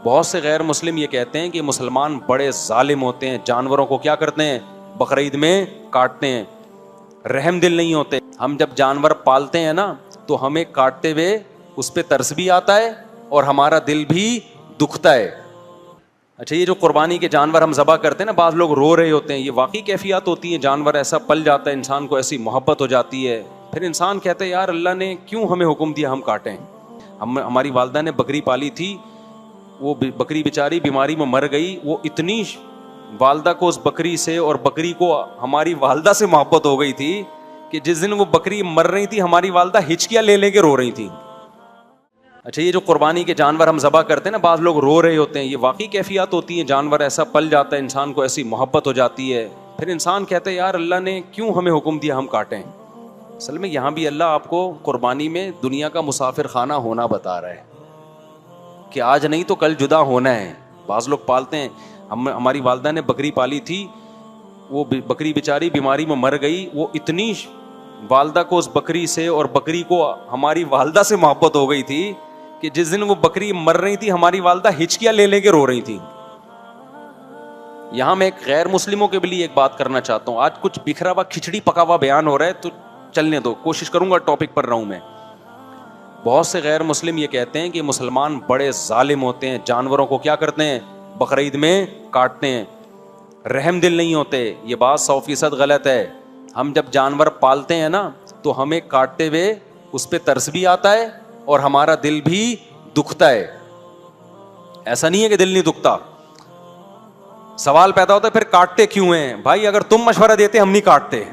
بہت سے غیر مسلم یہ کہتے ہیں کہ مسلمان بڑے ظالم ہوتے ہیں، جانوروں کو کیا کرتے ہیں؟ بقرعید میں کاٹتے ہیں، رحم دل نہیں ہوتے۔ ہم جب جانور پالتے ہیں نا تو ہمیں کاٹتے ہوئے اس پہ ترس بھی آتا ہے اور ہمارا دل بھی دکھتا ہے۔ اچھا، یہ جو قربانی کے جانور ہم ذبح کرتے ہیں نا، بعض لوگ رو رہے ہوتے ہیں، یہ واقعی کیفیات ہوتی ہیں، جانور ایسا پل جاتا ہے، انسان کو ایسی محبت ہو جاتی ہے، پھر انسان کہتا ہے یار اللہ نے کیوں ہمیں حکم دیا ہم کاٹیں؟ ہماری والدہ نے بکری پالی تھی، وہ بکری بیچاری بیماری میں مر گئی، وہ اتنی والدہ کو اس بکری سے اور بکری کو ہماری والدہ سے محبت ہو گئی تھی کہ جس دن وہ بکری مر رہی تھی ہماری والدہ ہچکیاں لے لے کے رو رہی تھی۔ اچھا، یہ جو قربانی کے جانور ہم ذبح کرتے ہیں نا، بعض لوگ رو رہے ہوتے ہیں، یہ واقعی کیفیات ہوتی ہیں، جانور ایسا پل جاتا ہے، انسان کو ایسی محبت ہو جاتی ہے، پھر انسان کہتا ہے یار اللہ نے کیوں ہمیں حکم دیا ہم کاٹیں؟ اصل میں یہاں بھی اللہ آپ کو قربانی میں دنیا کا مسافر خانہ ہونا بتا رہا ہے کہ آج نہیں تو کل جدا ہونا ہے۔ بعض لوگ پالتے ہیں، ہماری والدہ نے بکری پالی تھی، وہ بکری بیچاری بیماری میں مر گئی، وہ اتنی والدہ کو اس بکری سے اور بکری کو ہماری والدہ سے محبت ہو گئی تھی کہ جس دن وہ بکری مر رہی تھی ہماری والدہ ہچکیاں لے لے کے رو رہی تھی۔ یہاں میں ایک غیر مسلموں کے لیے ایک بات کرنا چاہتا ہوں، آج کچھ بکھرا ہوا کھچڑی پکا ہوا بیان ہو رہا ہے تو چلنے دو، کوشش کروں گا ٹاپک پر رہوں میں۔ بہت سے غیر مسلم یہ کہتے ہیں کہ مسلمان بڑے ظالم ہوتے ہیں، جانوروں کو کیا کرتے ہیں؟ بقرعید میں کاٹتے ہیں، رحم دل نہیں ہوتے۔ یہ بات 100% غلط ہے۔ ہم جب جانور پالتے ہیں نا تو ہمیں کاٹتے ہوئے اس پہ ترس بھی آتا ہے اور ہمارا دل بھی دکھتا ہے، ایسا نہیں ہے کہ دل نہیں دکھتا۔ سوال پیدا ہوتا ہے پھر کاٹتے کیوں ہیں؟ بھائی اگر تم مشورہ دیتے ہم نہیں کاٹتے۔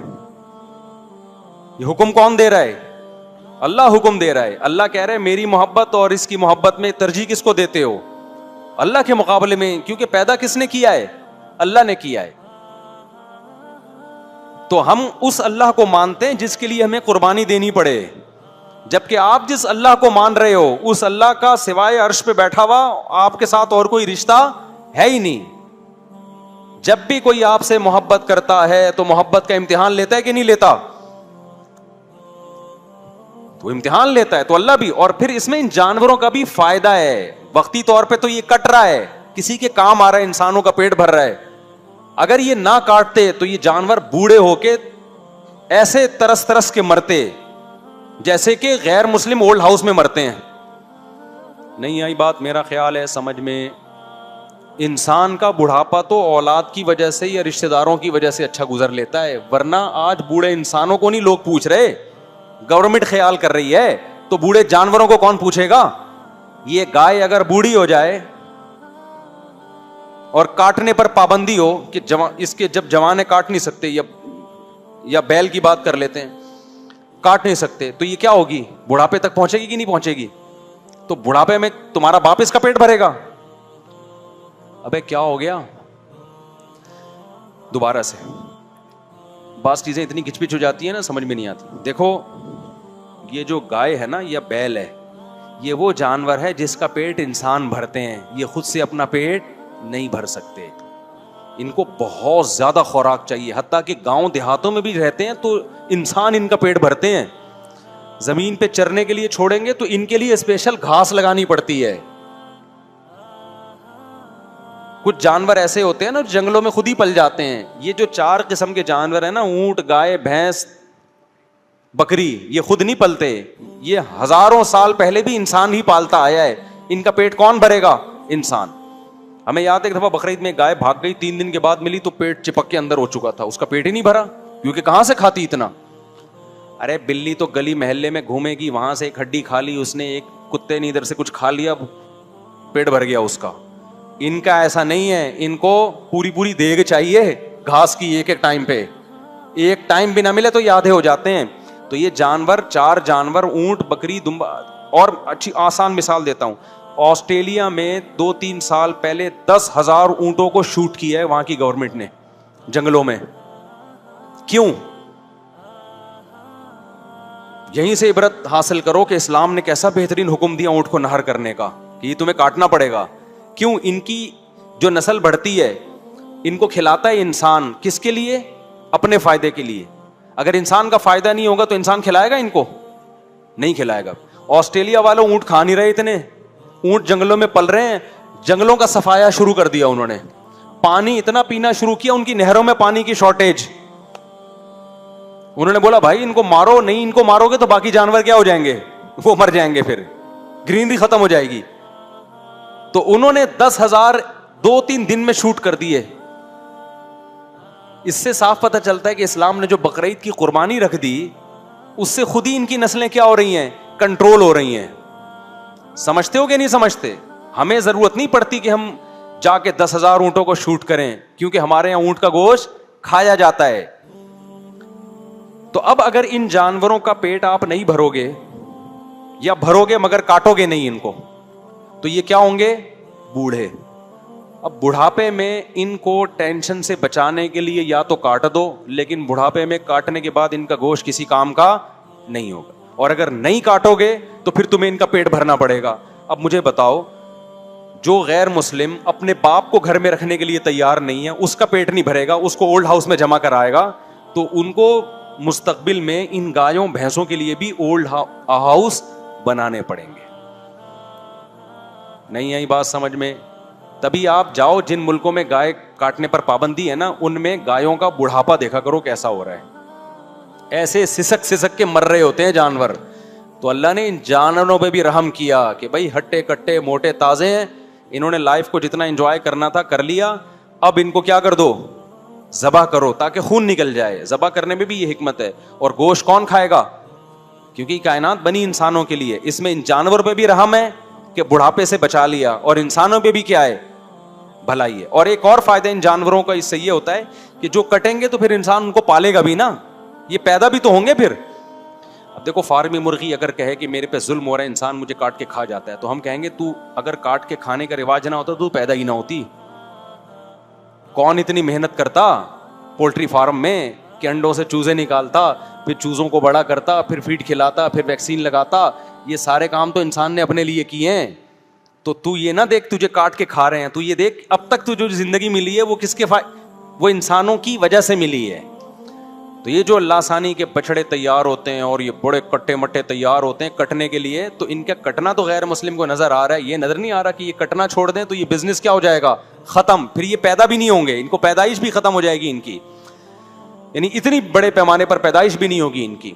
یہ حکم کون دے رہا ہے؟ اللہ حکم دے رہا ہے۔ اللہ کہہ رہے میری محبت اور اس کی محبت میں ترجیح کس کو دیتے ہو؟ اللہ کے مقابلے میں، کیونکہ پیدا کس نے کیا ہے؟ اللہ نے کیا ہے۔ تو ہم اس اللہ کو مانتے ہیں جس کے لیے ہمیں قربانی دینی پڑے، جبکہ آپ جس اللہ کو مان رہے ہو اس اللہ کا سوائے عرش پہ بیٹھا ہوا آپ کے ساتھ اور کوئی رشتہ ہے ہی نہیں۔ جب بھی کوئی آپ سے محبت کرتا ہے تو محبت کا امتحان لیتا ہے کہ نہیں لیتا؟ تو امتحان لیتا ہے، تو اللہ بھی۔ اور پھر اس میں ان جانوروں کا بھی فائدہ ہے، وقتی طور پہ تو یہ کٹ رہا ہے، کسی کے کام آ رہا ہے، انسانوں کا پیٹ بھر رہا ہے۔ اگر یہ نہ کاٹتے تو یہ جانور بوڑھے ہو کے ایسے ترس ترس کے مرتے جیسے کہ غیر مسلم اولڈ ہاؤس میں مرتے ہیں۔ نہیں آئی بات میرا خیال ہے سمجھ میں؟ انسان کا بڑھاپا تو اولاد کی وجہ سے یا رشتہ داروں کی وجہ سے اچھا گزر لیتا ہے، ورنہ آج بوڑھے انسانوں کو نہیں لوگ پوچھ رہے، گورنمنٹ خیال کر رہی ہے، تو بوڑھے جانوروں کو کون پوچھے گا؟ یہ گائے اگر بوڑھی ہو جائے اور کاٹنے پر پابندی ہو کہ اس کے جب جوانے کاٹ نہیں سکتے، یا بیل کی بات کر لیتے ہیں، کاٹ نہیں سکتے، تو یہ کیا ہوگی؟ بڑھاپے تک پہنچے گی کہ نہیں پہنچے گی؟ تو بڑھاپے میں تمہارا باپ اس کا پیٹ بھرے گا؟ ابے کیا ہو گیا؟ دوبارہ سے بعض چیزیں اتنی کھچ پچ ہو جاتی ہیں نا، سمجھ میں نہیں آتی۔ دیکھو یہ جو گائے ہے نا یا بیل ہے، یہ وہ جانور ہے جس کا پیٹ انسان بھرتے ہیں، یہ خود سے اپنا پیٹ نہیں بھر سکتے، ان کو بہت زیادہ خوراک چاہیے، حتیٰ کہ گاؤں دیہاتوں میں بھی رہتے ہیں تو انسان ان کا پیٹ بھرتے ہیں۔ زمین پہ چرنے کے لیے چھوڑیں گے تو ان کے لیے اسپیشل گھاس لگانی پڑتی ہے۔ کچھ جانور ایسے ہوتے ہیں نا جنگلوں میں خود ہی پل جاتے ہیں، یہ جو 4 قسم کے جانور ہیں نا، اونٹ، گائے، بھینس، بکری، یہ خود نہیں پلتے، یہ ہزاروں سال پہلے بھی انسان ہی پالتا آیا ہے، ان کا پیٹ کون بھرے گا؟ انسان۔ ہمیں یاد ہے ایک دفعہ بقرعید میں گائے بھاگ گئی، 3 دن کے بعد ملی تو پیٹ چپک کے اندر ہو چکا تھا، اس کا پیٹ ہی نہیں بھرا، کیونکہ کہاں سے کھاتی اتنا؟ ارے بلی تو گلی محلے میں گھومے گی، وہاں سے ایک ہڈی کھا لی اس نے، ایک کتے نے ادھر سے کچھ کھا لیا، پیٹ بھر گیا اس کا۔ ان کا ایسا نہیں ہے، ان کو پوری دیگ چاہیے گھاس کی، ایک ٹائم پہ، ایک ٹائم بھی نہ ملے تو یہ آدھے ہو جاتے ہیں۔ تو یہ جانور، 4 جانور، اونٹ، بکری، دمبا، اور اچھی آسان مثال دیتا ہوں، آسٹریلیا میں 2-3 سال پہلے 10,000 اونٹوں کو شوٹ کیا ہے وہاں کی گورنمنٹ نے جنگلوں میں۔ کیوں؟ یہیں سے عبرت حاصل کرو کہ اسلام نے کیسا بہترین حکم دیا اونٹ کو نہر کرنے کا، کہ یہ تمہیں کاٹنا پڑے گا۔ کیوں؟ ان کی جو نسل بڑھتی ہے، ان کو کھلاتا ہے انسان، کس کے لیے؟ اپنے فائدے کے لیے۔ اگر انسان کا فائدہ نہیں ہوگا تو انسان کھلائے گا ان کو؟ نہیں کھلائے گا۔ آسٹریلیا والوں اونٹ کھا نہیں رہے، اتنے اونٹ جنگلوں میں پل رہے ہیں، جنگلوں کا صفایا شروع کر دیا انہوں نے, پانی اتنا پینا شروع کیا, ان کی نہروں میں پانی کی شارٹیج. انہوں نے بولا بھائی ان کو مارو نہیں, ان کو مارو گے تو باقی جانور کیا ہو جائیں گے, وہ مر جائیں گے, پھر گرینری ختم ہو جائے گی. تو انہوں نے 10,000 2-3 دن میں شوٹ کر دیے. اس سے صاف پتہ چلتا ہے کہ اسلام نے جو بقرعید کی قربانی رکھ دی, اس سے خود ہی ان کی نسلیں کیا ہو رہی ہیں, کنٹرول ہو رہی ہیں. سمجھتے ہو کہ نہیں سمجھتے؟ ہمیں ضرورت نہیں پڑتی کہ ہم جا کے 10,000 اونٹوں کو شوٹ کریں, کیونکہ ہمارے یہاں اونٹ کا گوشت کھایا جاتا ہے. تو اب اگر ان جانوروں کا پیٹ آپ نہیں بھرو گے, یا بھرو گے مگر کاٹو گے نہیں ان کو, تو یہ کیا ہوں گے, بوڑھے. اب بڑھاپے میں ان کو ٹینشن سے بچانے کے لیے یا تو کاٹ دو, لیکن بڑھاپے میں کاٹنے کے بعد ان کا گوشت کسی کام کا نہیں ہوگا, اور اگر نہیں کاٹو گے تو پھر تمہیں ان کا پیٹ بھرنا پڑے گا. اب مجھے بتاؤ, جو غیر مسلم اپنے باپ کو گھر میں رکھنے کے لیے تیار نہیں ہے, اس کا پیٹ نہیں بھرے گا, اس کو اولڈ ہاؤس میں جمع کرائے گا, تو ان کو مستقبل میں ان گایوں بھینسوں کے لیے بھی اولڈ ہاؤس بنانے پڑیں گے. نہیں آئی بات سمجھ میں؟ تبھی آپ جاؤ جن ملکوں میں گائے کاٹنے پر پابندی ہے نا, ان میں گایوں کا بڑھاپا دیکھا کرو کیسا ہو رہا ہے, ایسے سسک سسک کے مر رہے ہوتے ہیں جانور. تو اللہ نے ان جانوروں پہ بھی رحم کیا کہ بھائی ہٹے کٹے موٹے تازے ہیں, انہوں نے لائف کو جتنا انجوائے کرنا تھا کر لیا, اب ان کو کیا کر دو, ذبح کرو تاکہ خون نکل جائے. ذبح کرنے میں بھی یہ حکمت ہے. اور گوشت کون کھائے گا, کیونکہ کائنات بنی انسانوں کے لیے, اس میں ان جانور پہ بھی رحم ہے کہ بڑھاپے سے بچا لیا, اور انسانوں پہ بھی کیا ہے, بھلائی ہے. اور ایک اور فائدہ ان جانوروں کا اس سے یہ ہوتا ہے کہ جو کٹیں گے تو پھر انسان ان کو پالے گا بھی نا, یہ پیدا بھی تو ہوں گے پھر. اب دیکھو فارمی مرغی اگر کہے کہ میرے پہ ظلم ہو رہا ہے, انسان مجھے کاٹ کے کھا جاتا ہے, تو ہم کہیں گے تو اگر کاٹ کے کھانے کا رواج نہ ہوتا تو پیدا ہی نہ ہوتی. کون اتنی محنت کرتا پولٹری فارم میں کہ انڈوں سے چوزے نکالتا, پھر چوزوں کو بڑا کرتا, پھر فیڈ کھلاتا, پھر ویکسین لگاتا. یہ سارے کام تو انسان نے اپنے لیے کیے ہیں. تو یہ نہ دیکھ تجھے کاٹ کے کھا رہے ہیں, تو یہ دیکھ اب تک تجھے جو زندگی ملی ہے وہ کس کے وہ انسانوں کی وجہ سے ملی ہے. تو یہ جو اللہ ثانی کے بچڑے تیار ہوتے ہیں اور یہ بڑے کٹے مٹے تیار ہوتے ہیں کٹنے کے لیے, تو ان کا کٹنا تو غیر مسلم کو نظر آ رہا ہے, یہ نظر نہیں آ رہا کہ یہ کٹنا چھوڑ دیں تو یہ بزنس کیا ہو جائے گا, ختم. پھر یہ پیدا بھی نہیں ہوں گے, ان کو پیدائش بھی ختم ہو جائے گی ان کی, یعنی اتنی بڑے پیمانے پر پیدائش بھی نہیں ہوگی ان کی.